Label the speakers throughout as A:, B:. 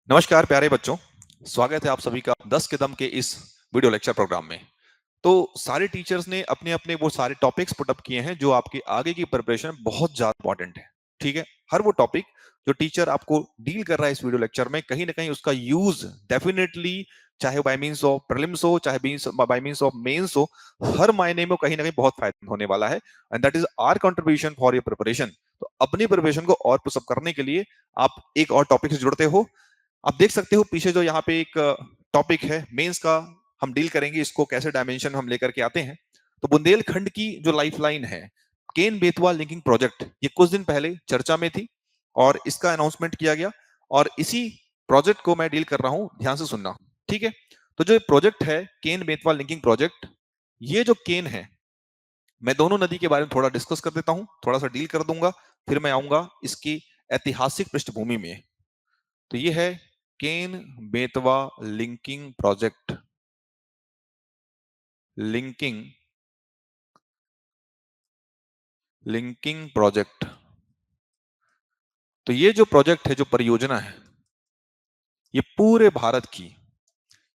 A: नमस्कार प्यारे बच्चों। स्वागत है आप सभी का 10 कदम के इस वीडियो लेक्चर प्रोग्राम में। तो सारे टीचर्स ने अपने अपने वो सारे टॉपिक्स पुट अप किए हैं जो आपके आगे की प्रिपरेशन में बहुत ज्यादा इंपॉर्टेंट है। ठीक है, हर वो टॉपिक जो टीचर आपको डील कर रहा है इस वीडियो लेक्चर में, कहीं ना कहीं उसका यूज डेफिनेटली, चाहे बाय मींस ऑफ प्रीलिम्स हो, चाहे बाय मींस ऑफ मेंस हो, हर मायने में कहीं ना कहीं बहुत फायदा होने वाला है। And that is our contribution for your preparation. तो अपनी प्रिपरेशन को और पुशअप करने के लिए आप एक और टॉपिक से जुड़ते हो। आप देख सकते हो पीछे जो यहाँ पे एक टॉपिक है मेंस का, हम डील करेंगे इसको कैसे डायमेंशन हम लेकर के आते हैं। तो बुंदेलखंड की जो लाइफलाइन है, केन बेतवा लिंकिंग प्रोजेक्ट, ये कुछ दिन पहले चर्चा में थी और इसका अनाउंसमेंट किया गया और इसी प्रोजेक्ट को मैं डील कर रहा हूं, ध्यान से सुनना। ठीक है, तो जो प्रोजेक्ट है केन बेतवा लिंकिंग प्रोजेक्ट, ये जो केन है, मैं दोनों नदी के बारे में थोड़ा डिस्कस कर देता हूं, थोड़ा सा डील कर दूंगा, फिर मैं आऊंगा इसकी ऐतिहासिक पृष्ठभूमि में। तो ये है Ken Betwa linking project. Linking linking project. तो ये जो प्रोजेक्ट है, जो परियोजना है, ये पूरे भारत की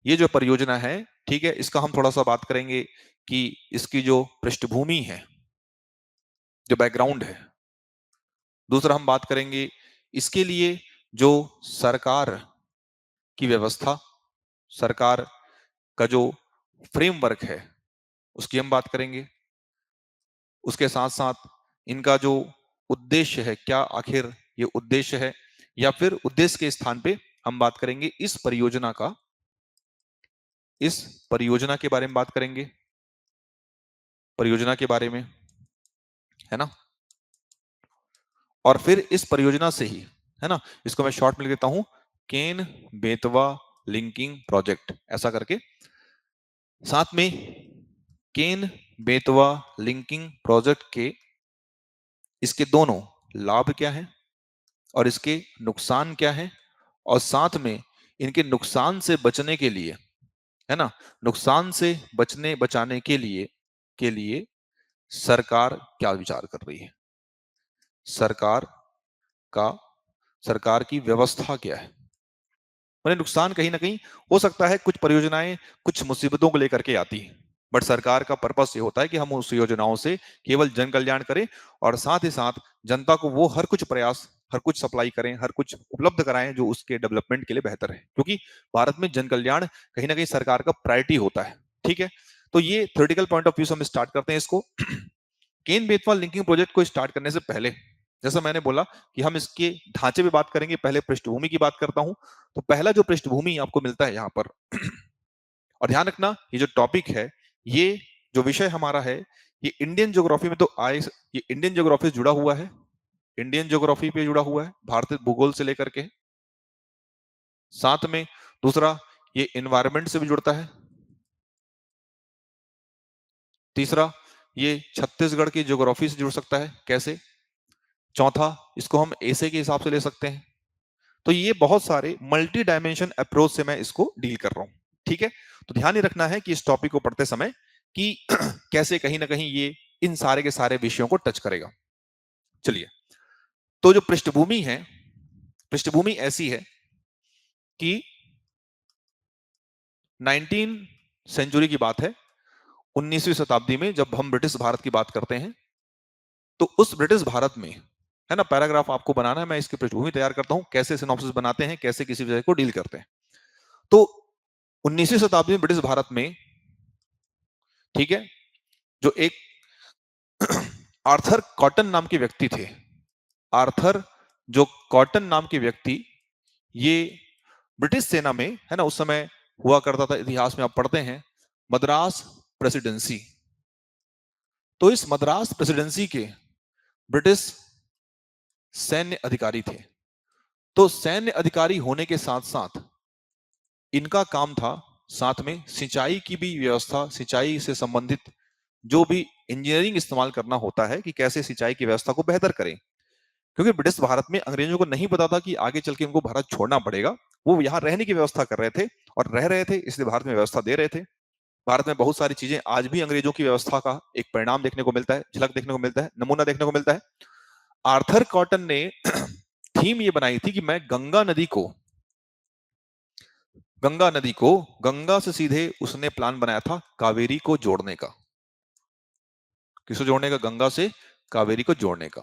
A: ये जो परियोजना है, ठीक है, इसका हम थोड़ा सा बात करेंगे कि इसकी जो पृष्ठभूमि है, जो बैकग्राउंड है। दूसरा हम बात करेंगे इसके लिए जो सरकार की व्यवस्था, सरकार का जो फ्रेमवर्क है, उसकी हम बात करेंगे। उसके साथ साथ इनका जो उद्देश्य है, क्या आखिर ये उद्देश्य है, या फिर उद्देश्य के स्थान पे हम बात करेंगे इस परियोजना का, इस परियोजना के बारे में बात करेंगे, परियोजना के बारे में, है ना। और फिर इस परियोजना से ही, है ना, इसको मैं शॉर्ट में लिख देता हूं, केन बेतवा लिंकिंग प्रोजेक्ट, ऐसा करके। साथ में केन बेतवा लिंकिंग प्रोजेक्ट के इसके दोनों लाभ क्या है और इसके नुकसान क्या है, और साथ में इनके नुकसान से बचने के लिए, है ना, नुकसान से बचाने के लिए सरकार क्या विचार कर रही है, सरकार का सरकार की व्यवस्था क्या है। मैंने नुकसान कहीं ना कहीं हो सकता है, कुछ परियोजनाएं कुछ मुसीबतों को लेकर के आती हैं, बट सरकार का पर्पस ये होता है कि हम उस योजनाओं से केवल जन कल्याण करें और साथ ही साथ जनता को वो हर कुछ प्रयास, हर कुछ सप्लाई करें, हर कुछ उपलब्ध कराएं जो उसके डेवलपमेंट के लिए बेहतर है, क्योंकि भारत में जन कल्याण कहीं ना कहीं सरकार का प्रायोरिटी होता है। ठीक है, तो ये थ्योरेटिकल पॉइंट ऑफ व्यू से हम स्टार्ट करते हैं इसको। केन बेतवा लिंकिंग प्रोजेक्ट को स्टार्ट करने से पहले, जैसा मैंने बोला कि हम इसके ढांचे पे बात करेंगे, पहले पृष्ठभूमि की बात करता हूं। तो पहला जो पृष्ठभूमि आपको मिलता है यहां पर, और ध्यान रखना ये जो टॉपिक है, ये जो विषय हमारा है, ये इंडियन ज्योग्राफी में तो आए, ये इंडियन ज्योग्राफी से जुड़ा हुआ है, इंडियन ज्योग्राफी पे जुड़ा हुआ है, भारतीय भूगोल से लेकर के। साथ में दूसरा, ये एनवायरमेंट से भी जुड़ता है। तीसरा, ये छत्तीसगढ़ की ज्योग्राफी से जुड़ सकता है, कैसे। चौथा, इसको हम ऐसे के हिसाब से ले सकते हैं। तो ये बहुत सारे मल्टी डायमेंशन अप्रोच से मैं इसको डील कर रहा हूं। ठीक है, तो ध्यान ही रखना है कि इस टॉपिक को पढ़ते समय कि कैसे कहीं ना कहीं ये इन सारे के सारे विषयों को टच करेगा। चलिए, तो जो पृष्ठभूमि है, पृष्ठभूमि ऐसी है कि 19 सेंचुरी की बात है, 19वीं शताब्दी में जब हम ब्रिटिश भारत की बात करते हैं, तो उस ब्रिटिश भारत में, है ना, पैराग्राफ आपको बनाना है, मैं इसकी पृष्ठभूमि तैयार करता हूं, कैसे सिनॉप्सिस बनाते हैं, कैसे किसी विषय को डील करते हैं। तो 19वीं शताब्दी में ब्रिटिश भारत में, ठीक है, जो एक आर्थर कॉटन नाम के व्यक्ति थे, आर्थर जो कॉटन नाम के व्यक्ति, ये ब्रिटिश सेना में, है ना, उस समय हुआ करता था, इतिहास में आप पढ़ते हैं, मद्रास प्रेसिडेंसी। तो इस मद्रास प्रेसिडेंसी के ब्रिटिश सैन्य अधिकारी थे। तो सैन्य अधिकारी होने के साथ साथ इनका काम था साथ में सिंचाई की भी व्यवस्था, सिंचाई से संबंधित जो भी इंजीनियरिंग इस्तेमाल करना होता है कि कैसे सिंचाई की व्यवस्था को बेहतर करें, क्योंकि ब्रिटिश भारत में अंग्रेजों को नहीं पता था कि आगे चल के उनको भारत छोड़ना पड़ेगा। वो यहाँ रहने की व्यवस्था कर रहे थे और रह रहे थे, इसलिए भारत में व्यवस्था दे रहे थे। भारत में बहुत सारी चीजें आज भी अंग्रेजों की व्यवस्था का एक परिणाम देखने को मिलता है, झलक देखने को मिलता है, नमूना देखने को मिलता है। आर्थर कॉटन ने थीम ये बनाई थी कि मैं गंगा नदी को गंगा नदी को गंगा से सीधे उसने प्लान बनाया था कावेरी को जोड़ने का। किसको जोड़ने का? गंगा से कावेरी को जोड़ने का।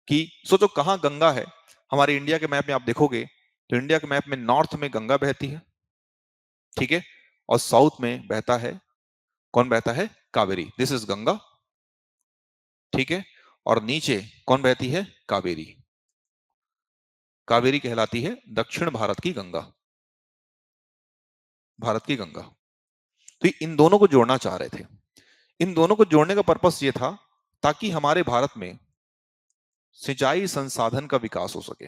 A: कि सोचो कहां गंगा है। हमारे इंडिया के मैप में आप देखोगे तो इंडिया के मैप में नॉर्थ में गंगा बहती है, ठीक है, और साउथ में बहता है, कौन बहता है? कावेरी। दिस इज गंगा, ठीक है, और नीचे कौन बहती है? कावेरी। कावेरी कहलाती है दक्षिण भारत की गंगा, भारत की गंगा। तो इन दोनों को जोड़ना चाह रहे थे। इन दोनों को जोड़ने का पर्पस ये था ताकि हमारे भारत में सिंचाई संसाधन का विकास हो सके,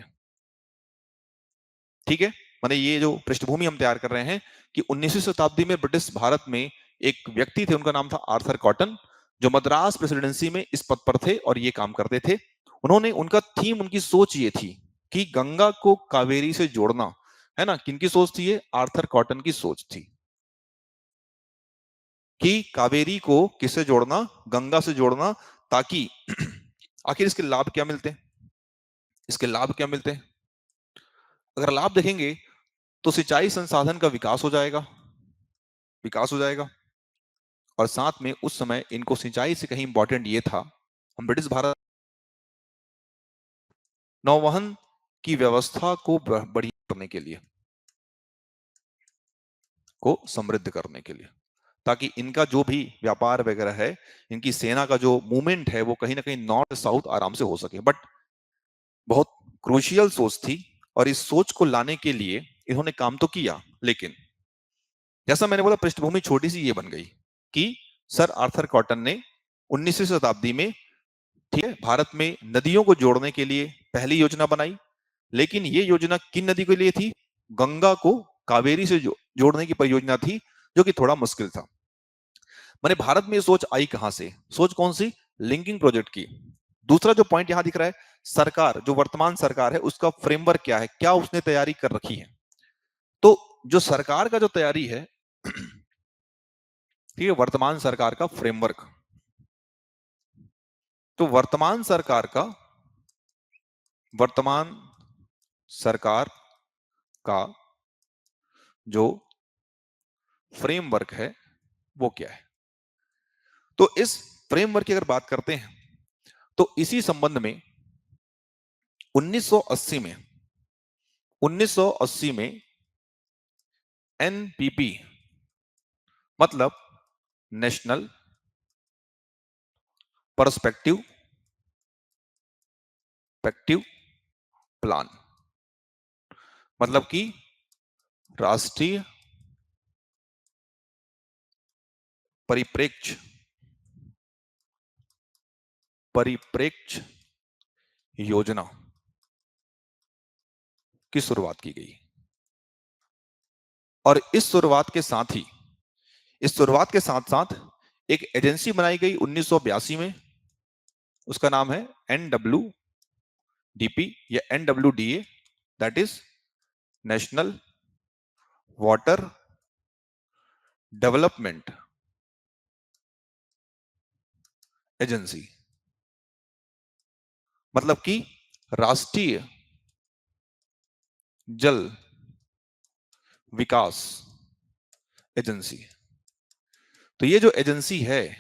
A: ठीक है। माने ये जो पृष्ठभूमि हम तैयार कर रहे हैं कि 19वीं शताब्दी में ब्रिटिश भारत में एक व्यक्ति थे, उनका नाम था आर्थर कॉटन, जो मद्रास प्रेसिडेंसी में इस पद पर थे और ये काम करते थे। उन्होंने, उनका थीम, उनकी सोच ये थी कि गंगा को कावेरी से जोड़ना, है ना। किनकी सोच थी ये? आर्थर कॉटन की सोच थी कि कावेरी को किससे जोड़ना? गंगा से जोड़ना, ताकि आखिर इसके लाभ क्या मिलते हैं? इसके लाभ क्या मिलते हैं? अगर लाभ देखेंगे तो सिंचाई संसाधन का विकास हो जाएगा, विकास हो जाएगा। और साथ में उस समय इनको सिंचाई से कहीं इंपॉर्टेंट ये था, हम ब्रिटिश भारत नौवहन की व्यवस्था को बढ़िया करने के लिए, को समृद्ध करने के लिए, ताकि इनका जो भी व्यापार वगैरह है, इनकी सेना का जो मूवमेंट है वो कहीं ना कहीं नॉर्थ साउथ आराम से हो सके। बट बहुत क्रूशियल सोच थी और इस सोच को लाने के लिए इन्होंने काम तो किया, लेकिन जैसा मैंने बोला पृष्ठभूमि छोटी सी ये बन गई कि सर आर्थर कॉटन ने 19वीं शताब्दी में, ठीक है, भारत में नदियों को जोड़ने के लिए पहली योजना बनाई। लेकिन ये योजना किन नदी के लिए थी? गंगा को कावेरी से जोड़ने की परियोजना थी, जो कि थोड़ा मुश्किल था। मैंने भारत में ये सोच आई कहां से? सोच कौन सी? लिंकिंग प्रोजेक्ट की। दूसरा जो पॉइंट यहां दिख रहा है, सरकार, जो वर्तमान सरकार है उसका फ्रेमवर्क क्या है, क्या उसने तैयारी कर रखी है। तो जो सरकार का जो तैयारी है, ठीक है, वर्तमान सरकार का फ्रेमवर्क, तो वर्तमान सरकार का जो फ्रेमवर्क है वो क्या है? तो इस फ्रेमवर्क की अगर बात करते हैं तो इसी संबंध में 1980 में 1980 में एनपीपी मतलब नेशनल पर्सपेक्टिव प्लान, मतलब कि राष्ट्रीय परिप्रेक्ष्य परिप्रेक्ष्य योजना की शुरुआत की गई। और इस शुरुआत के साथ ही, इस शुरुआत के साथ साथ एक एजेंसी बनाई गई 1982 में, उसका नाम है NWDP या NWDA, that is national water development agency, मतलब कि राष्ट्रीय जल विकास एजेंसी। तो ये जो एजेंसी है,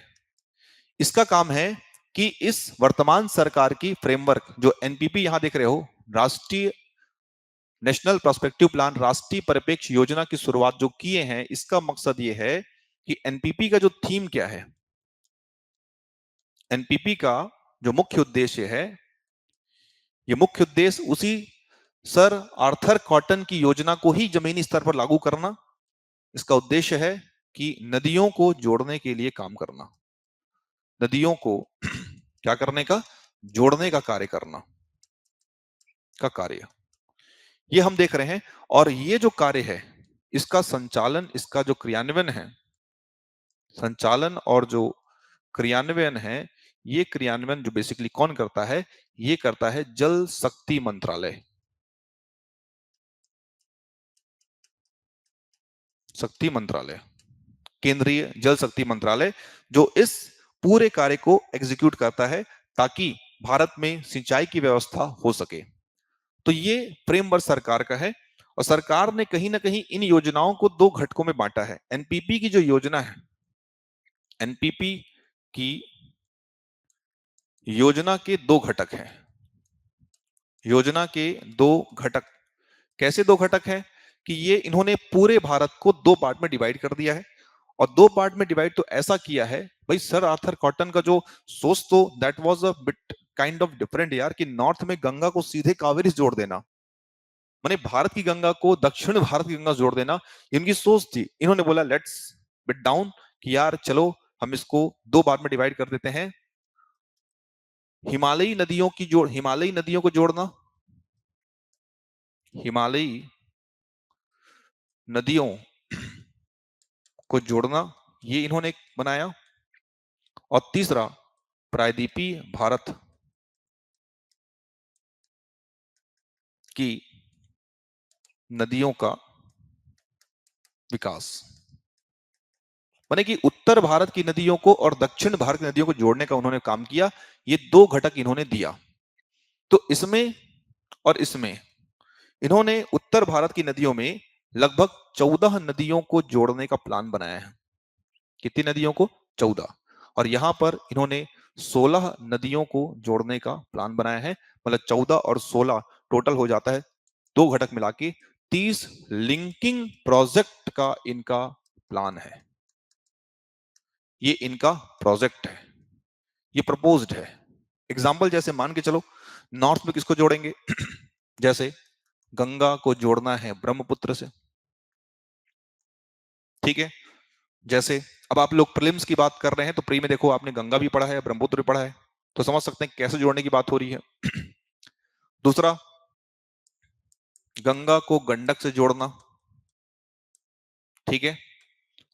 A: इसका काम है कि इस वर्तमान सरकार की फ्रेमवर्क, जो एनपीपी यहां देख रहे हो, राष्ट्रीय नेशनल प्रोस्पेक्टिव प्लान, राष्ट्रीय परिप्रेक्ष्य योजना की शुरुआत जो किए हैं, इसका मकसद ये है कि एनपीपी का जो थीम क्या है, एनपीपी का जो मुख्य उद्देश्य है, ये मुख्य उद्देश्य उसी सर आर्थर कॉटन की योजना को ही जमीनी स्तर पर लागू करना। इसका उद्देश्य है कि नदियों को जोड़ने के लिए काम करना, नदियों को क्या करने का? जोड़ने का कार्य करना का कार्य, ये हम देख रहे हैं। और ये जो कार्य है, इसका संचालन, इसका जो क्रियान्वयन है, संचालन और जो क्रियान्वयन है, ये क्रियान्वयन जो बेसिकली कौन करता है? ये करता है जल शक्ति मंत्रालय, शक्ति मंत्रालय, केंद्रीय जल शक्ति मंत्रालय, जो इस पूरे कार्य को एग्जीक्यूट करता है ताकि भारत में सिंचाई की व्यवस्था हो सके। तो ये फ्रेमवर्क सरकार का है। और सरकार ने कहीं ना कहीं इन योजनाओं को दो घटकों में बांटा है। एनपीपी की जो योजना है, एनपीपी की योजना के दो घटक हैं। योजना के दो घटक, कैसे दो घटक हैं कि ये इन्होंने पूरे भारत को दो पार्ट में डिवाइड कर दिया है। और दो पार्ट में डिवाइड तो ऐसा किया है, भाई सर आर्थर कॉटन का जो सोच तो that was a bit kind of different यार, कि नॉर्थ में गंगा को सीधे कावेरी से जोड़ देना, माने भारत की गंगा को दक्षिण भारत की गंगा से जोड़ देना, इनकी सोच थी। इन्होंने बोला लेट्स बिट डाउन कि यार चलो हम इसको दो पार्ट में डिवाइड कर देते हैं। हिमालयी नदियों को जोड़ना, हिमालयी नदियों को जोड़ना, ये इन्होंने बनाया। और तीसरा, प्रायद्वीपीय भारत की नदियों का विकास, माने कि उत्तर भारत की नदियों को और दक्षिण भारत की नदियों को जोड़ने का उन्होंने काम किया। ये दो घटक इन्होंने दिया। तो इसमें और इसमें इन्होंने उत्तर भारत की नदियों में लगभग 14 नदियों को जोड़ने का प्लान बनाया है। कितनी नदियों को? 14। और यहां पर इन्होंने 16 नदियों को जोड़ने का प्लान बनाया है। मतलब 14 और 16 टोटल हो जाता है, दो घटक मिला के 30 लिंकिंग प्रोजेक्ट का इनका प्लान है। ये इनका प्रोजेक्ट है, ये प्रपोज्ड है। एग्जाम्पल जैसे मान के चलो, नॉर्थ में किसको जोड़ेंगे? जैसे गंगा को जोड़ना है ब्रह्मपुत्र से, ठीक है। जैसे अब आप लोग प्रीलिम्स की बात कर रहे हैं तो प्री में देखो आपने गंगा भी पढ़ा है, ब्रह्मपुत्र भी पढ़ा है, तो समझ सकते हैं कैसे जोड़ने की बात हो रही है। दूसरा, गंगा को गंडक से जोड़ना, ठीक है।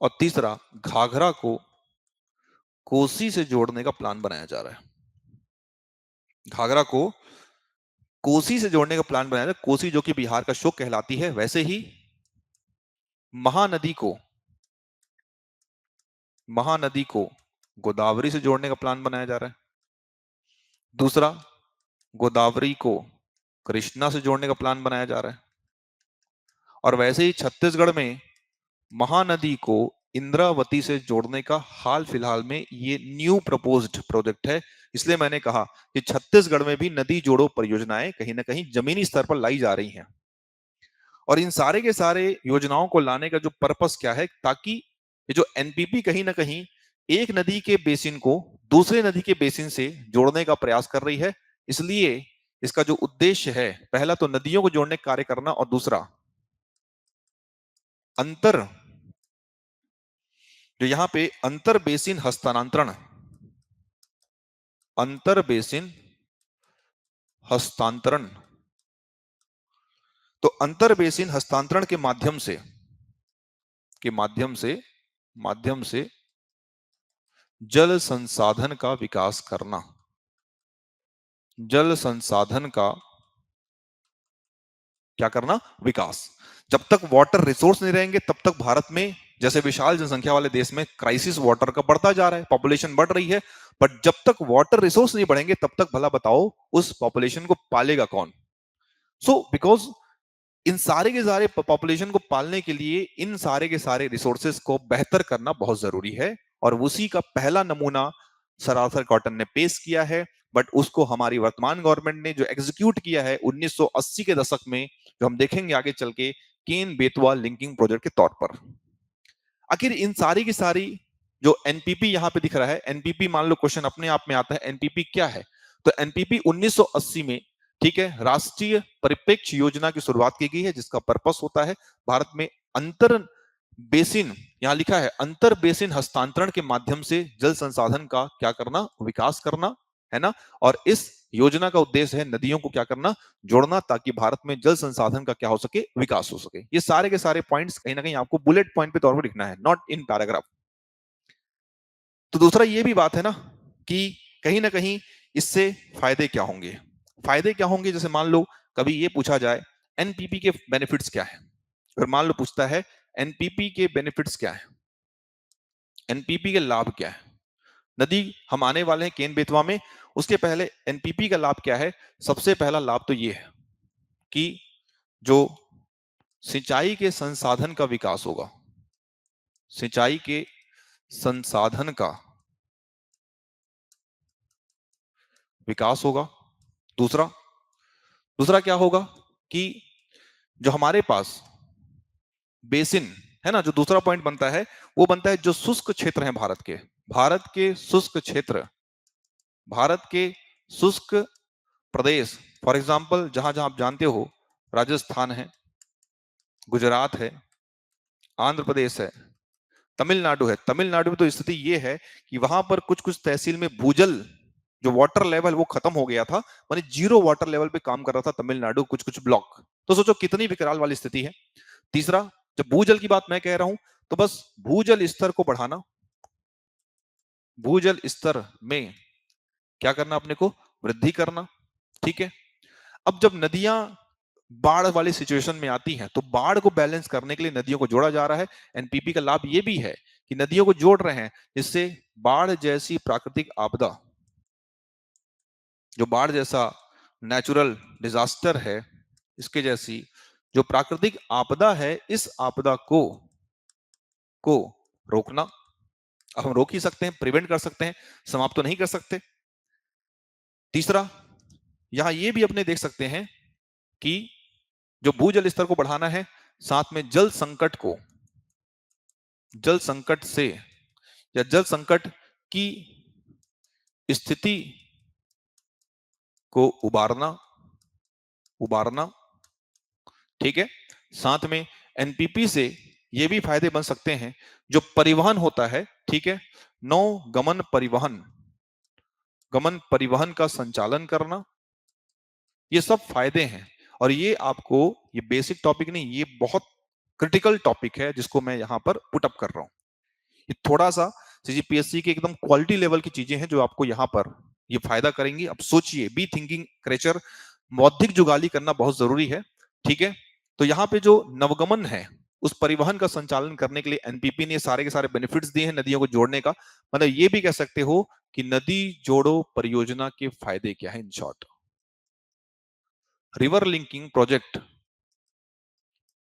A: और तीसरा, घाघरा को कोसी से जोड़ने का प्लान बनाया जा रहा है। घाघरा को कोसी से जोड़ने का प्लान बनाया जा रहा है। कोसी जो कि बिहार का शोक कहलाती है, वैसे ही महानदी को गोदावरी से जोड़ने का प्लान बनाया जा रहा है। दूसरा, गोदावरी को कृष्णा से जोड़ने का प्लान बनाया जा रहा है। और वैसे ही छत्तीसगढ़ में महानदी को इंद्रावती से जोड़ने का हाल फिलहाल में ये न्यू प्रपोज्ड प्रोजेक्ट है। इसलिए मैंने कहा कि छत्तीसगढ़ में भी नदी जोड़ो परियोजनाएं कहीं ना कहीं जमीनी स्तर पर लाई जा रही हैं। और इन सारे के सारे योजनाओं को लाने का जो पर्पस क्या है, ताकि ये जो एनपीपी कहीं ना कहीं एक नदी के बेसिन को दूसरे नदी के बेसिन से जोड़ने का प्रयास कर रही है। इसलिए इसका जो उद्देश्य है, पहला तो नदियों को जोड़ने का कार्य करना, और दूसरा अंतर, जो यहां पे अंतर बेसिन हस्तांतरण, अंतर बेसिन हस्तांतरण, तो अंतर बेसिन हस्तांतरण के माध्यम से माध्यम से जल संसाधन का विकास करना। जल संसाधन का क्या करना? विकास। जब तक वाटर रिसोर्स नहीं रहेंगे तब तक भारत में, जैसे विशाल जनसंख्या वाले देश में, क्राइसिस वाटर का बढ़ता जा रहा है, पॉपुलेशन बढ़ रही है, बट जब तक वाटर रिसोर्स नहीं बढ़ेंगे तब तक भला बताओ उस पॉपुलेशन को पालेगा कौन? सो बिकॉज इन सारे के सारे पॉपुलेशन को पालने के लिए इन सारे के सारे रिसोर्सेज को बेहतर करना बहुत जरूरी है। और उसी का पहला नमूना सर आर्थर कॉटन ने पेश किया है। बट उसको हमारी वर्तमान गवर्नमेंट ने जो एग्जीक्यूट किया है 1980 के दशक में, जो हम देखेंगे आगे चल के, केन बेतवा लिंकिंग प्रोजेक्ट के तौर पर। आखिर इन सारी की सारी जो एनपीपी यहां पे दिख रहा है, एनपीपी मान लो क्वेश्चन अपने आप में आता है, एनपीपी क्या है? तो एनपीपी 1980 में, ठीक है, राष्ट्रीय परिप्रेक्ष्य योजना की शुरुआत की गई है, जिसका पर्पस होता है भारत में अंतर बेसिन, यहां लिखा है अंतर बेसिन हस्तांतरण के माध्यम से जल संसाधन का क्या करना? विकास करना, है ना। और इस योजना का उद्देश्य है नदियों को क्या करना? जोड़ना, ताकि भारत में जल संसाधन का क्या हो सके? विकास हो सके। ये सारे के सारे पॉइंट्स कहीं ना कहीं आपको बुलेट पॉइंट पे तौर पर लिखना है, नॉट इन पैराग्राफ। तो दूसरा ये भी बात है ना कि कहीं ना कहीं इससे फायदे क्या होंगे? फायदे क्या होंगे? जैसे मान लो कभी ये पूछा जाए एनपीपी के बेनिफिट्स क्या है, अगर मान लो पूछता है एनपीपी के बेनिफिट्स क्या है, एनपीपी के लाभ क्या है, नदी हम आने वाले हैं केन बेतवा में, उसके पहले एनपीपी का लाभ क्या है? सबसे पहला लाभ तो ये है कि जो सिंचाई के संसाधन का विकास होगा, सिंचाई के संसाधन का विकास होगा। दूसरा दूसरा क्या होगा कि जो हमारे पास बेसिन है ना, जो दूसरा पॉइंट बनता है वो बनता है जो शुष्क क्षेत्र हैं भारत के शुष्क क्षेत्र, भारत के शुष्क प्रदेश, फॉर एग्जांपल जहां जहां आप जानते हो राजस्थान है, गुजरात है, आंध्र प्रदेश है, तमिलनाडु है। तमिलनाडु में तो स्थिति ये है कि वहां पर कुछ कुछ तहसील में भूजल जो वाटर लेवल वो खत्म हो गया था, माने जीरो वाटर लेवल पे काम कर रहा था तमिलनाडु, कुछ कुछ ब्लॉक। तो सोचो कितनी विकराल वाली स्थिति है। तीसरा, जब भूजल की बात मैं कह रहा हूं तो बस भूजल स्तर को बढ़ाना, भूजल स्तर में क्या करना, अपने को वृद्धि करना। ठीक है, अब जब नदियां बाढ़ वाली सिचुएशन में आती हैं तो बाढ़ को बैलेंस करने के लिए नदियों को जोड़ा जा रहा है। एनपीपी का लाभ ये भी है कि नदियों को जोड़ रहे हैं, जिससे बाढ़ जैसी प्राकृतिक आपदा, जो बाढ़ जैसा नेचुरल डिजास्टर है, इसके जैसी जो प्राकृतिक आपदा है, इस आपदा को रोकना। अब हम रोक ही सकते हैं, प्रिवेंट कर सकते हैं, समाप्त तो नहीं कर सकते। तीसरा, यहां ये भी अपने देख सकते हैं कि जो भूजल स्तर को बढ़ाना है, साथ में जल संकट को, जल संकट से या जल संकट की स्थिति को उबारना। ठीक है, साथ में एनपीपी से ये भी फायदे बन सकते हैं, जो परिवहन होता है, ठीक है, नौ गमन परिवहन का संचालन करना, ये सब फायदे हैं। और ये आपको, ये बेसिक टॉपिक नहीं, ये बहुत क्रिटिकल टॉपिक है जिसको मैं यहां पर पुट अप कर रहा हूं। ये थोड़ा सा सीजीपीएससी के एकदम क्वालिटी लेवल की चीजें हैं जो आपको यहाँ पर ये फायदा करेंगी। अब सोचिए, बी थिंकिंग क्रेचर, बौद्धिक जुगाली करना बहुत जरूरी है। ठीक है, तो यहाँ पे जो नवगमन है, उस परिवहन का संचालन करने के लिए एनपीपी ने सारे के सारे बेनिफिट्स दिए हैं नदियों को जोड़ने का। मतलब ये भी कह सकते हो कि नदी जोड़ो परियोजना के फायदे क्या है। In short, river linking project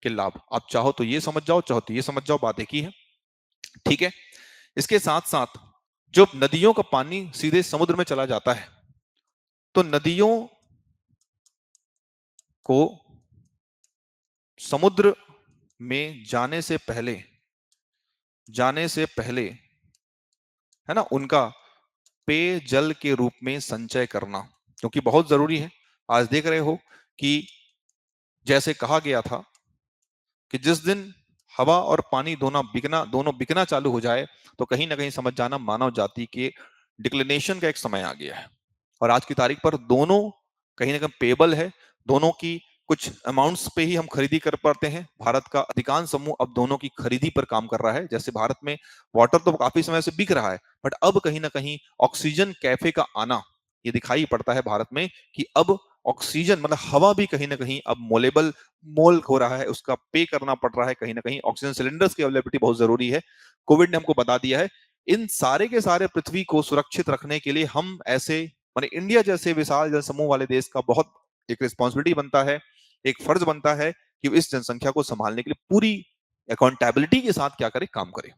A: के लाभ आप चाहो तो ये समझ जाओ, चाहो तो ये समझ जाओ, बात एक ही है। ठीक है, इसके साथ साथ जब नदियों का पानी सीधे समुद्र में चला जाता है, तो नदियों को समुद्र में जाने से पहले है ना, उनका पेयजल के रूप में संचय करना, क्योंकि बहुत जरूरी है। आज देख रहे हो कि जैसे कहा गया था कि जिस दिन हवा और पानी दोनों बिकना चालू हो जाए, तो कहीं ना कहीं समझ जाना मानव जाति के डिक्लिनेशन का एक समय आ गया है। और आज की तारीख पर दोनों कहीं ना कहीं पेबल है, दोनों की कुछ अमाउंट्स पे ही हम खरीदी कर पाते हैं। भारत का अधिकांश समूह अब दोनों की खरीदी पर काम कर रहा है। जैसे भारत में वाटर तो काफी समय से बिक रहा है, बट अब कहीं ना कहीं ऑक्सीजन कैफे का आना ये दिखाई पड़ता है भारत में, कि अब ऑक्सीजन मतलब हवा भी कहीं ना कहीं अब मोल हो रहा है, उसका पे करना पड़ रहा है। कहीं ना कहीं ऑक्सीजन सिलेंडर्स की अवेलेबिलिटी बहुत जरूरी है। कोविड ने हमको बता दिया है। इन सारे के सारे पृथ्वी को सुरक्षित रखने के लिए हम ऐसे, माने इंडिया जैसे विशाल जनसमूह वाले देश का बहुत एक रिस्पॉन्सिबिलिटी बनता है, एक फर्ज बनता है कि इस जनसंख्या को संभालने के लिए पूरी अकाउंटेबिलिटी के साथ क्या करे, काम करे।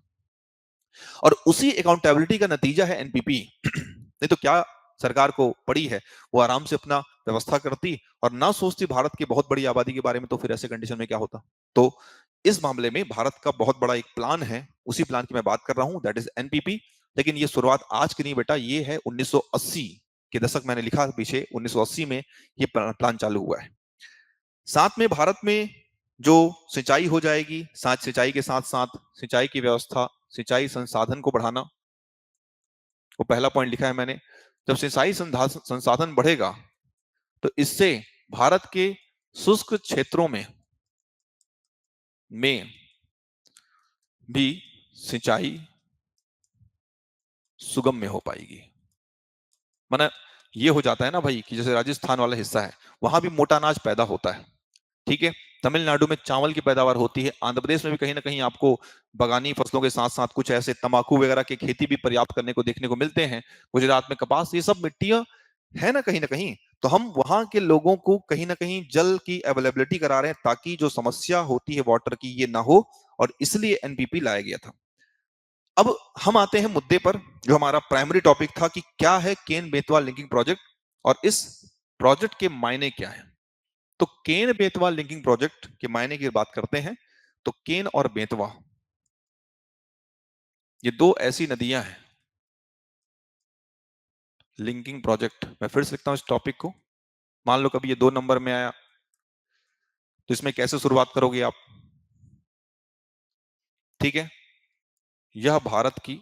A: और उसी अकाउंटेबिलिटी का नतीजा है एनपीपी। नहीं तो क्या सरकार को पड़ी है, वो आराम से अपना व्यवस्था करती और ना सोचती भारत की बहुत बड़ी आबादी के बारे में, तो फिर ऐसे कंडीशन में क्या होता। तो इस मामले में भारत का बहुत बड़ा एक प्लान है, उसी प्लान की मैं बात कर रहा हूं, दैट इज एनपीपी। लेकिन ये शुरुआत आज की नहीं बेटा, ये है 1980 के दशक, मैंने लिखा पीछे 1980 में ये प्लान चालू हुआ है। साथ में भारत में जो सिंचाई हो जाएगी, साथ सिंचाई के साथ साथ सिंचाई की व्यवस्था, सिंचाई संसाधन को बढ़ाना, वो पहला पॉइंट लिखा है मैंने। जब सिंचाई संसाधन बढ़ेगा तो इससे भारत के शुष्क क्षेत्रों में भी सिंचाई सुगम्य हो पाएगी। माना ये हो जाता है ना भाई कि जैसे राजस्थान वाला हिस्सा है, वहां भी मोटा अनाज पैदा होता है। ठीक है, तमिलनाडु में चावल की पैदावार होती है, आंध्र प्रदेश में भी कहीं ना कहीं आपको बागानी फसलों के साथ साथ कुछ ऐसे तंबाकू वगैरह की खेती भी पर्याप्त करने को देखने को मिलते हैं। गुजरात में कपास, ये सब मिट्टियां है ना कहीं ना कहीं। तो हम वहां के लोगों को कहीं ना कहीं जल की अवेलेबिलिटी करा रहे हैं ताकि जो समस्या होती है वाटर की ये ना हो, और इसलिए एनपीपी लाया गया था। अब हम आते हैं मुद्दे पर, जो हमारा प्राइमरी टॉपिक था कि क्या है केन बेतवा लिंकिंग प्रोजेक्ट और इस प्रोजेक्ट के मायने क्या है। तो केन बेतवा लिंकिंग प्रोजेक्ट के मायने की बात करते हैं तो केन और बेतवा ये दो ऐसी नदियां हैं। लिंकिंग प्रोजेक्ट, मैं फिर से लिखता हूं इस टॉपिक को। मान लो कभी ये 2 नंबर में आया तो इसमें कैसे शुरुआत करोगे आप? ठीक है, यह भारत की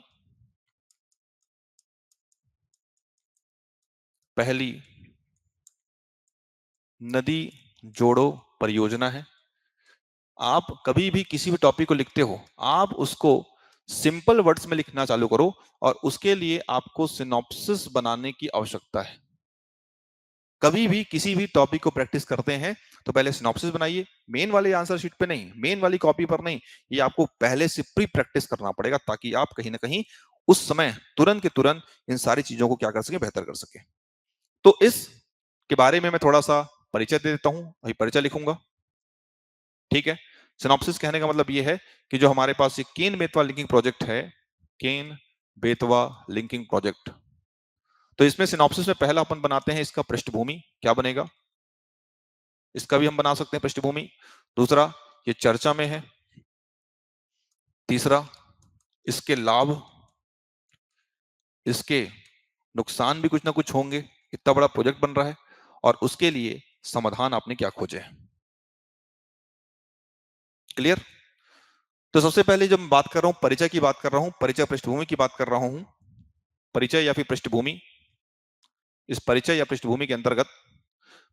A: पहली नदी जोड़ो परियोजना है। आप कभी भी किसी भी टॉपिक को लिखते हो, आप उसको सिंपल वर्ड्स में लिखना चालू करो, और उसके लिए आपको सिनॉप्सिस बनाने की आवश्यकता है। कभी भी किसी भी टॉपिक को प्रैक्टिस करते हैं तो पहले सिनॉप्सिस बनाइए, मेन वाले आंसर शीट पे नहीं, मेन वाली कॉपी पर नहीं, ये आपको पहले से प्री प्रैक्टिस करना पड़ेगा ताकि आप कहीं ना कहीं उस समय तुरंत के तुरंत इन सारी चीजों को क्या कर सके, बेहतर कर सके। तो इस के बारे में मैं थोड़ा सा परिचय दे देता हूं, वही परिचय लिखूंगा। ठीक है, सिनॉप्सिस कहने का मतलब ये है कि जो हमारे पास ये केन बेतवा लिंकिंग प्रोजेक्ट है, केन बेतवा लिंकिंग प्रोजेक्ट, तो इसमें सिनॉप्सिस में पहला अपन बनाते हैं इसका पृष्ठभूमि क्या बनेगा, इसका भी हम बना सकते हैं पृष्ठभूमि। दूसरा, ये चर्चा में है। तीसरा, इसके लाभ, इसके नुकसान भी कुछ ना कुछ होंगे, इतना बड़ा प्रोजेक्ट बन रहा है, और उसके लिए समाधान आपने क्या खोजे हैं। क्लियर? तो सबसे पहले जब मैं बात कर रहा हूं, परिचय की बात कर रहा हूं, परिचय पृष्ठभूमि की बात कर रहा हूं, परिचय या फिर पृष्ठभूमि, इस परिचय या पृष्ठभूमि के अंतर्गत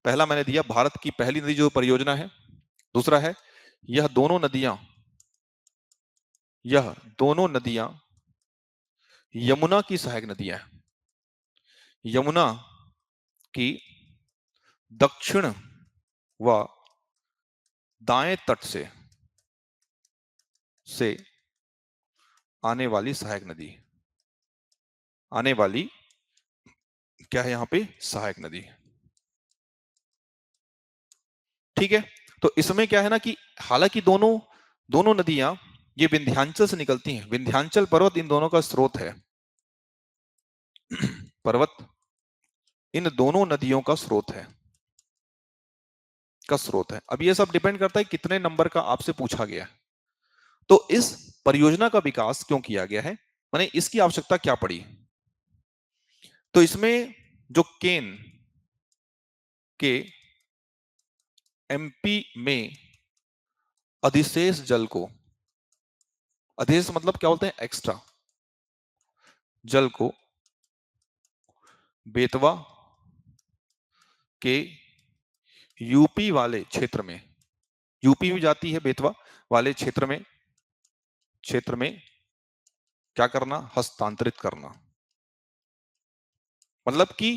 A: पहला मैंने दिया भारत की पहली नदी जो परियोजना है। दूसरा है यह दोनों नदियां, यह दोनों नदियां यमुना की सहायक नदियां हैं। यमुना की दक्षिण व दाएं तट से आने वाली सहायक नदी, आने वाली क्या है यहां पे, सहायक नदी। ठीक है, तो इसमें क्या है ना कि हालांकि दोनों दोनों नदियां ये विंध्याचल से निकलती हैं, विंध्याचल पर्वत इन दोनों का स्रोत है। पर्वत इन दोनों नदियों का स्रोत है, का स्रोत है। अब ये सब डिपेंड करता है कितने नंबर का आपसे पूछा गया है। तो इस परियोजना का विकास क्यों किया गया है, माने इसकी आवश्यकता क्या पड़ी। तो इसमें जो केन के एमपी में अधिशेष जल को, अधिशेष मतलब क्या बोलते हैं, एक्स्ट्रा जल को बेतवा के यूपी वाले क्षेत्र में, यूपी में जाती है बेतवा वाले क्षेत्र में क्या करना, हस्तांतरित करना। मतलब कि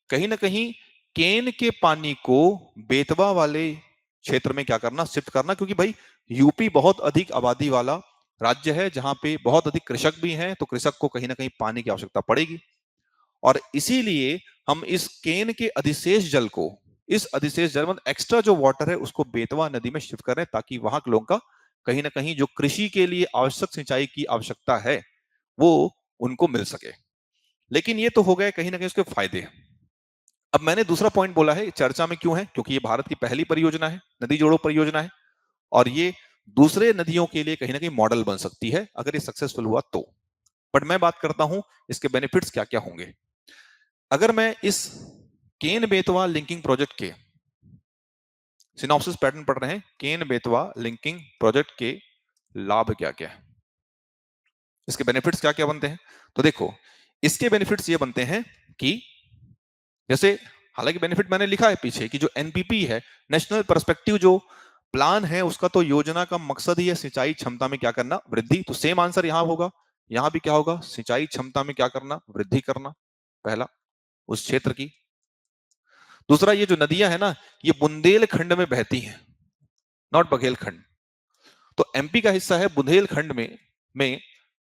A: कहीं ना कहीं केन के पानी को बेतवा वाले क्षेत्र में क्या करना, शिफ्ट करना, क्योंकि भाई यूपी बहुत अधिक आबादी वाला राज्य है जहां पे बहुत अधिक कृषक भी हैं, तो कृषक को कहीं ना कहीं पानी की आवश्यकता पड़ेगी, और इसीलिए हम इस केन के अधिशेष जल को, इस अधिशेष जल मतलब एक्स्ट्रा जो वाटर है उसको बेतवा नदी में शिफ्ट करें ताकि वहां के लोगों का कहीं ना कहीं जो कृषि के लिए आवश्यक सिंचाई की आवश्यकता है वो उनको मिल सके। लेकिन ये तो हो गए कहीं ना कहीं उसके फायदे। अब मैंने दूसरा पॉइंट बोला है चर्चा में क्यों है, क्योंकि ये भारत की पहली परियोजना है, नदी जोड़ो परियोजना है, और ये दूसरे नदियों के लिए कहीं ना कहीं मॉडल बन सकती है अगर ये सक्सेसफुल हुआ तो। बट मैं बात करता हूं इसके बेनिफिट्स क्या क्या होंगे। अगर मैं इस केन बेतवा लिंकिंग प्रोजेक्ट के सिनॉप्सिस पैटर्न पढ़ रहे हैं, केन बेतवा लिंकिंग प्रोजेक्ट के लाभ क्या क्या है, इसके बेनिफिट्स क्या क्या बनते हैं, तो देखो इसके बेनिफिट्स ये बनते हैं कि जैसे, हालांकि बेनिफिट मैंने लिखा है पीछे कि जो एनपीपी है, नेशनल पर्सपेक्टिव जो प्लान है, उसका तो योजना का मकसद ही है सिंचाई क्षमता में क्या करना, वृद्धि। तो सेम आंसर यहां होगा, यहां भी क्या होगा, सिंचाई क्षमता में क्या करना, वृद्धि करना, पहला उस क्षेत्र की। दूसरा, ये जो नदियां है ना ये बुंदेलखंड में बहती हैं, नॉट बघेलखंड। तो एमपी का हिस्सा है बुंदेलखंड में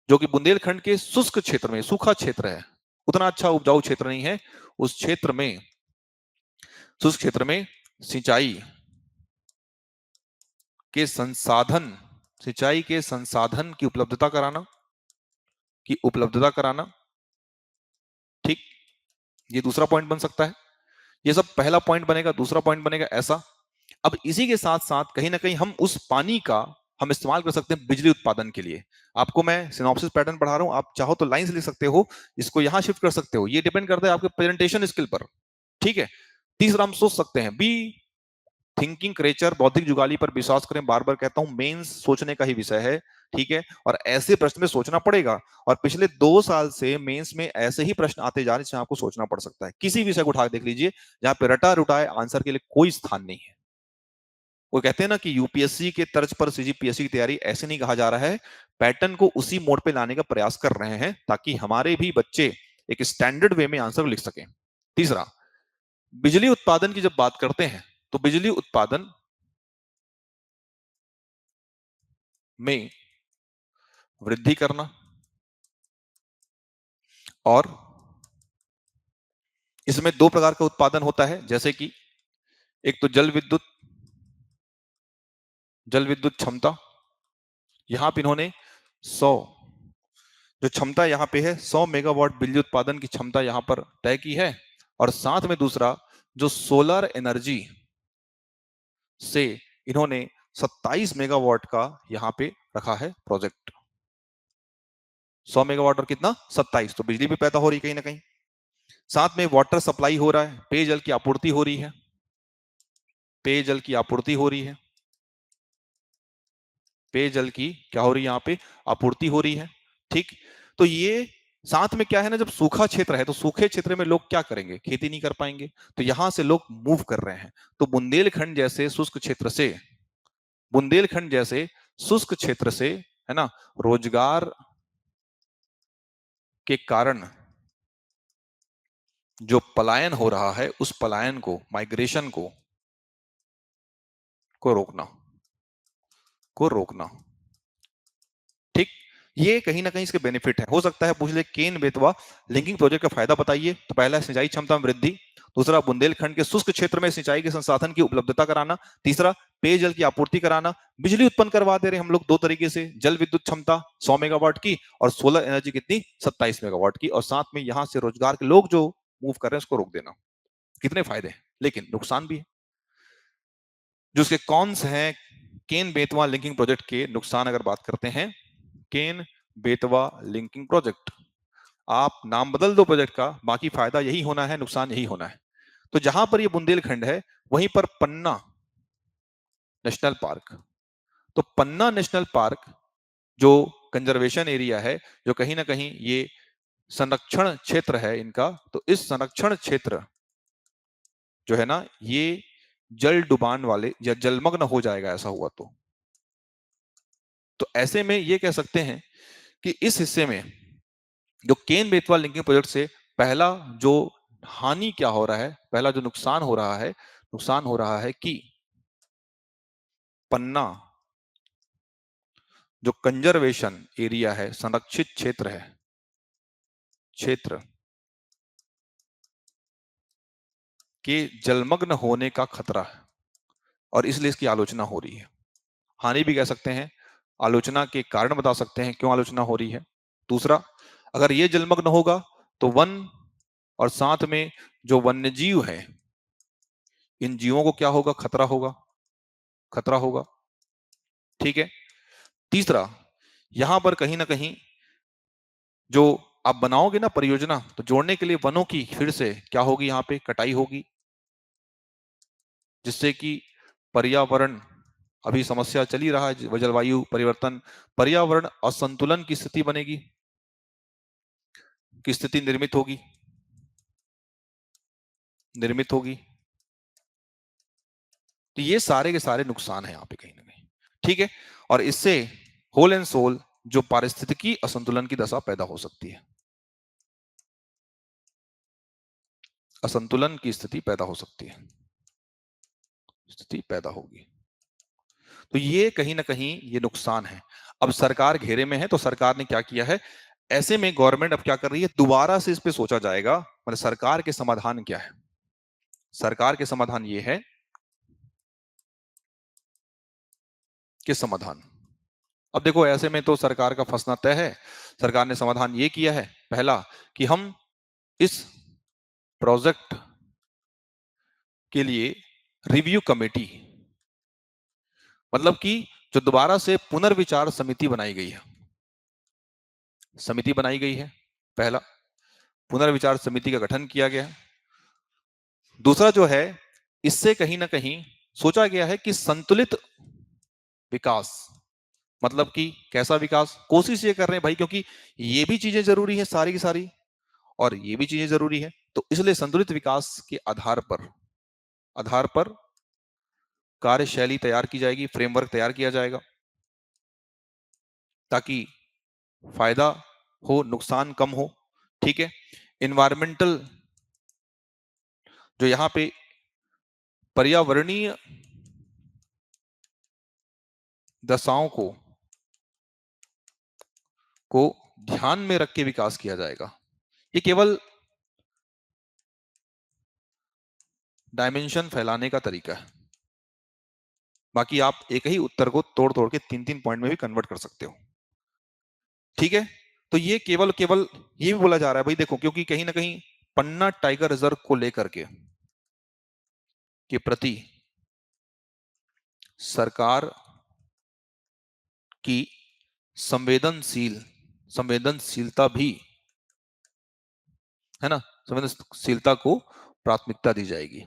A: जो कि बुंदेलखंड के शुष्क क्षेत्र में, सूखा क्षेत्र है, उतना अच्छा उपजाऊ क्षेत्र नहीं है, उस क्षेत्र में शुष्क क्षेत्र में सिंचाई के संसाधन, सिंचाई के संसाधन की उपलब्धता कराना। ठीक, ये दूसरा पॉइंट बन सकता है। ये सब पहला पॉइंट बनेगा। दूसरा पॉइंट बनेगा ऐसा, अब इसी के साथ साथ कहीं ना कहीं हम उस पानी का हम इस्तेमाल कर सकते हैं बिजली उत्पादन के लिए। आपको मैं सिनॉप्सिस पैटर्न पढ़ा रहा हूं, आप चाहो तो लाइन से लिख सकते हो, इसको यहां शिफ्ट कर सकते हो, ये डिपेंड करता है आपके प्रेजेंटेशन स्किल पर। ठीक है। तीसरा हम सोच सकते हैं, बी थिंकिंग क्रेचर, बौद्धिक जुगाली पर विश्वास करें, बार बार कहता हूं, मेंस सोचने का ही विषय है। ठीक है, और ऐसे प्रश्न में सोचना पड़ेगा, और पिछले 2 साल से मेंस में ऐसे ही प्रश्न आते जा रहे हैं जिसमें आपको सोचना पड़ सकता है। किसी विषय को उठा देख लीजिए, जहां पे रटा रुटाए आंसर के लिए कोई स्थान नहीं है। वो कहते हैं ना कि यूपीएससी के तर्ज पर सीजीपीएससी की तैयारी, ऐसे नहीं कहा जा रहा है, पैटर्न को उसी मोड पे लाने का प्रयास कर रहे हैं ताकि हमारे भी बच्चे एक स्टैंडर्ड वे में आंसर लिख सकें। तीसरा, बिजली उत्पादन की जब बात करते हैं तो बिजली उत्पादन में वृद्धि करना, और इसमें 2 प्रकार का उत्पादन होता है, जैसे कि एक तो जल विद्युत क्षमता, यहां पे इन्होंने 100 जो क्षमता यहां पे है 100 मेगावाट बिजली उत्पादन की क्षमता यहां पर तय की है, और साथ में दूसरा जो सोलर एनर्जी से इन्होंने 27 मेगावाट का यहां पे रखा है प्रोजेक्ट। 100 मेगावाट और कितना 27, तो बिजली भी पैदा हो रही है कहीं ना कहीं। साथ में वाटर सप्लाई हो रहा है, पेयजल की आपूर्ति हो रही है, पेयजल की आपूर्ति हो रही है, पेयजल की क्या हो रही है यहाँ पे, आपूर्ति हो रही है। ठीक, तो ये साथ में क्या है ना, जब सूखा क्षेत्र है तो सूखे क्षेत्र में लोग क्या करेंगे, खेती नहीं कर पाएंगे, तो यहां से लोग मूव कर रहे हैं। तो बुंदेलखंड जैसे शुष्क क्षेत्र से, है ना, रोजगार के कारण जो पलायन हो रहा है, उस पलायन को, माइग्रेशन को रोकना। ठीक, ये कहीं ना कहीं इसके बेनिफिट है। हो सकता है पूछ ले केन बेतवा लिंकिंग प्रोजेक्ट का फायदा बताइए, तो पहला सिंचाई क्षमता में वृद्धि, दूसरा बुंदेलखंड के शुष्क क्षेत्र में सिंचाई के संसाधन की उपलब्धता कराना, तीसरा पेयजल की आपूर्ति कराना, बिजली उत्पन्न करवा दे रहे हम लोग 2 तरीके से, जल विद्युत क्षमता 100 मेगावाट की, और सोलर एनर्जी कितनी 27 मेगावाट की, और साथ में यहां से रोजगार के लोग जो मूव कर रहे हैं उसको रोक देना। कितने फायदे हैं, लेकिन नुकसान भी है। जो उसके कॉन्स हैं केन बेतवा लिंकिंग प्रोजेक्ट के, नुकसान अगर बात करते हैं, केन बेतवा लिंकिंग प्रोजेक्ट, आप नाम बदल दो प्रोजेक्ट का, बाकी फायदा यही होना है, नुकसान यही होना है। तो जहां पर ये बुंदेलखंड है वहीं पर पन्ना नेशनल पार्क, तो पन्ना नेशनल पार्क जो कंजर्वेशन एरिया है, जो कहीं ना कहीं ये संरक्षण क्षेत्र है इनका, तो इस संरक्षण क्षेत्र जो है ना, ये जल डुबान वाले या जलमग्न हो जाएगा ऐसा हुआ तो ऐसे में ये कह सकते हैं कि इस हिस्से में जो केन बेतवा लिंकिंग प्रोजेक्ट से पहला जो हानि क्या हो रहा है, पहला जो नुकसान हो रहा है कि पन्ना जो कंजर्वेशन एरिया है, संरक्षित क्षेत्र के जलमग्न होने का खतरा है, और इसलिए इसकी आलोचना हो रही है। हानि भी कह सकते हैं, आलोचना के कारण बता सकते हैं क्यों आलोचना हो रही है। दूसरा, अगर ये जलमग्न होगा तो वन और साथ में जो वन्य जीव है, इन जीवों को क्या होगा, खतरा होगा। ठीक है। तीसरा, यहां पर कहीं ना कहीं जो आप बनाओगे ना परियोजना, तो जोड़ने के लिए वनों की फिर से क्या होगी, यहाँ पे कटाई होगी, जिससे कि पर्यावरण, अभी समस्या चली रहा है जलवायु परिवर्तन, पर्यावरण असंतुलन की स्थिति बनेगी, की स्थिति निर्मित होगी। तो ये सारे के सारे नुकसान है यहाँ पे कहीं ना कहीं। ठीक है, और इससे होल एंड सोल जो पारिस्थितिकी असंतुलन की दशा पैदा हो सकती है, असंतुलन की स्थिति पैदा हो सकती है, स्थिति पैदा होगी। तो ये कहीं ना कहीं ये नुकसान है। अब सरकार घेरे में है, तो सरकार ने क्या किया है, ऐसे में गवर्नमेंट अब क्या कर रही है, दोबारा से इस पे सोचा जाएगा, मतलब सरकार के समाधान क्या है। सरकार के समाधान ये है कि समाधान, अब देखो ऐसे में तो सरकार का फंसना तय है। सरकार ने समाधान ये किया है, पहला कि हम इस प्रोजेक्ट के लिए रिव्यू कमेटी, मतलब कि जो दोबारा से पुनर्विचार समिति बनाई गई है, समिति बनाई गई है, पहला पुनर्विचार समिति का गठन किया गया है। दूसरा जो है, इससे कहीं ना कहीं सोचा गया है कि संतुलित विकास, मतलब कि कैसा विकास, कोशिश ये कर रहे हैं भाई, क्योंकि ये भी चीजें जरूरी है सारी की सारी और ये भी चीजें जरूरी है, तो इसलिए संतुलित विकास के आधार पर कार्यशैली तैयार की जाएगी, फ्रेमवर्क तैयार किया जाएगा ताकि फायदा हो, नुकसान कम हो। ठीक है, इन्वायरमेंटल जो यहां पे पर्यावरणीय दशाओं को ध्यान में रख के विकास किया जाएगा। ये केवल डायमेंशन फैलाने का तरीका है, बाकी आप एक ही उत्तर को तोड़ तोड़ के 3-3 पॉइंट में भी कन्वर्ट कर सकते हो। ठीक है, तो ये केवल केवल ये भी बोला जा रहा है भाई, देखो क्योंकि कहीं ना कहीं पन्ना टाइगर रिजर्व को लेकर के प्रति सरकार की संवेदनशीलता भी है ना, संवेदनशीलता को प्राथमिकता दी जाएगी।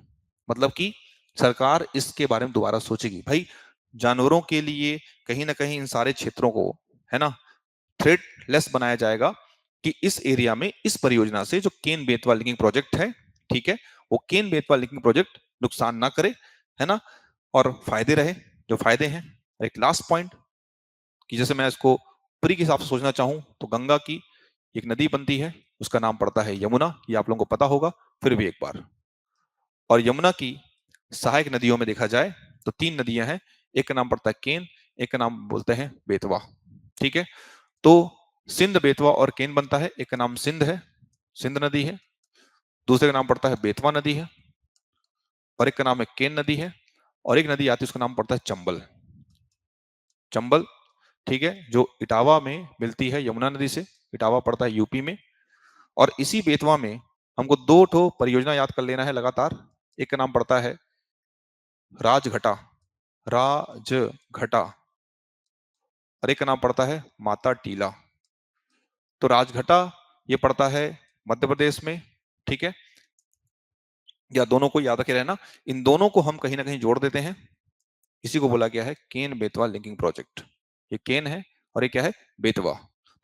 A: मतलब कि सरकार इसके बारे में दोबारा सोचेगी भाई, जानवरों के लिए कहीं ना कहीं इन सारे क्षेत्रों को है ना थ्रेट लेस बनाया जाएगा कि इस एरिया में इस परियोजना से जो केन बेतवा लिंकिंग प्रोजेक्ट है, ठीक है, वो केन बेतवा लिंकिंग प्रोजेक्ट नुकसान ना करे, है ना, और फायदे रहे जो फायदे हैं। एक लास्ट पॉइंट कि जैसे मैं इसको पूरी के हिसाब से सोचना चाहूं तो गंगा की एक नदी बनती है, उसका नाम पड़ता है यमुना, ये आप लोगों को पता होगा फिर भी एक बार। और यमुना की सहायक नदियों में देखा जाए तो 3 नदियां हैं, एक का नाम पड़ता है केन, एक का नाम बोलते हैं बेतवा। ठीक है, तो सिंध बेतवा और केन बनता है, एक का नाम सिंध है, सिंध नदी है, दूसरे का नाम पड़ता है बेतवा नदी है, और एक का नाम है केन नदी है, और एक नदी आती है उसका नाम पड़ता है चंबल, चंबल। ठीक है, जो इटावा में मिलती है यमुना नदी से, इटावा पड़ता है यूपी में। और इसी बेतवा में हमको 2 ठो परियोजना याद कर लेना है लगातार, एक का नाम पड़ता है राजघटा, राजघटा, और एक का नाम पड़ता है माता टीला। तो राजघटा ये पड़ता है मध्य प्रदेश में, ठीक है, या दोनों को याद रखे रहना, इन दोनों को हम कहीं ना कहीं जोड़ देते हैं, इसी को बोला गया है केन बेतवा लिंकिंग प्रोजेक्ट। ये केन है और ये क्या है, बेतवा।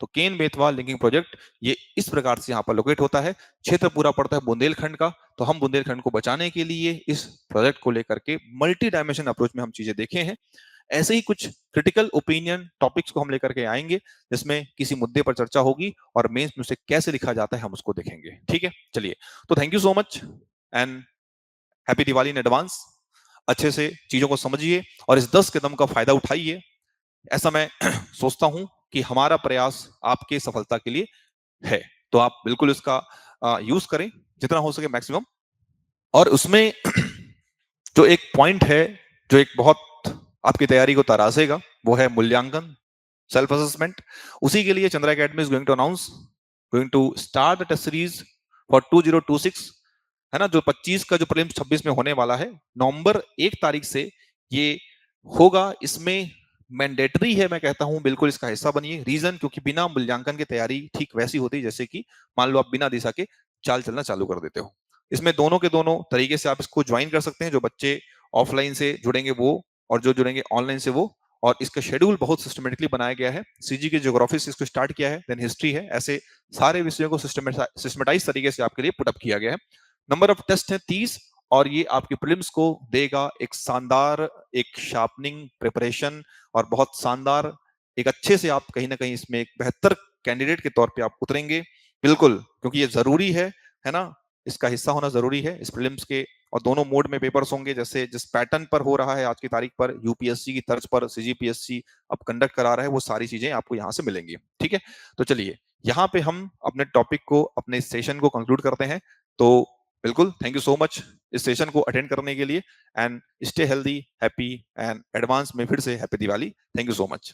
A: तो केन बेतवा लिंकिंग प्रोजेक्ट ये इस प्रकार से यहाँ पर लोकेट होता है। क्षेत्र पूरा पड़ता है बुंदेलखंड का, तो हम बुंदेलखंड को बचाने के लिए इस प्रोजेक्ट को लेकर के मल्टी डायमेंशन अप्रोच में हम चीजें देखे हैं। ऐसे ही कुछ क्रिटिकल ओपिनियन टॉपिक्स को हम लेकर के आएंगे जिसमें किसी मुद्दे पर चर्चा होगी और मेंस में उसे कैसे लिखा जाता है हम उसको देखेंगे। ठीक है, चलिए, तो thank you so much and happy Diwali in advance. अच्छे से चीजों को समझिए और इस 10 कदम का फायदा उठाइए, ऐसा मैं सोचता हूं कि हमारा प्रयास आपके सफलता के लिए है, तो आप बिल्कुल इसका यूज करें जितना हो सके मैक्सिमम। और उसमें जो एक पॉइंट है जो एक बहुत आपकी तैयारी को तरासेगा वो है मूल्यांकन, सेल्फ असेसमेंट। उसी के लिए Chandra academy is going to start the test series for 2026, है ना, जो 25 का जो प्रीलिम्स 26 में होने वाला है, नवंबर 1 तारीख से ये होगा। इसमें मैंडेटरी है, मैं कहता हूं बिल्कुल इसका हिस्सा बनिए। रीजन, क्योंकि बिना मूल्यांकन की तैयारी ठीक वैसी होती जैसे कि मान लो आप बिना दिशा के चाल चलना चालू कर देते हो। इसमें दोनों के दोनों तरीके से आप इसको ज्वाइन कर सकते हैं, जो बच्चे ऑफलाइन से जुड़ेंगे वो और जो जुड़ेंगे ऑनलाइन से वो। और इसका शेड्यूल बहुत सिस्टमेटिकली बनाया गया है, सीजी के ज्योग्राफी से इसको स्टार्ट किया है, देन हिस्ट्री है, ऐसे सारे विषयों को सिस्टमेटाइज तरीके से आपके लिए पुटअप किया गया है। नंबर ऑफ टेस्ट है 30 और ये आपके प्रीलिम्स को देगा एक शानदार, एक शार्पनिंग प्रिपरेशन और बहुत शानदार एक अच्छे से आप कहीं ना कहीं इसमें एक बेहतर कैंडिडेट के तौर पे आप उतरेंगे बिल्कुल, क्योंकि ये जरूरी है ना, इसका हिस्सा होना जरूरी है इस प्रीलिम्स के। और दोनों मोड में पेपर्स होंगे, जैसे जिस पैटर्न पर हो रहा है आज की तारीख पर, यूपीएससी की तर्ज पर सीजीपीएससी अब कंडक्ट करा रहा है, वो सारी चीजें आपको यहाँ से मिलेंगी। ठीक है, तो चलिए यहाँ पे हम अपने टॉपिक को, अपने सेशन को कंक्लूड करते हैं। तो बिल्कुल थैंक यू सो मच। इस सेशन को अटेंड करने के लिए। And stay healthy, happy and advance में फिर से happy Diwali. Thank you so much.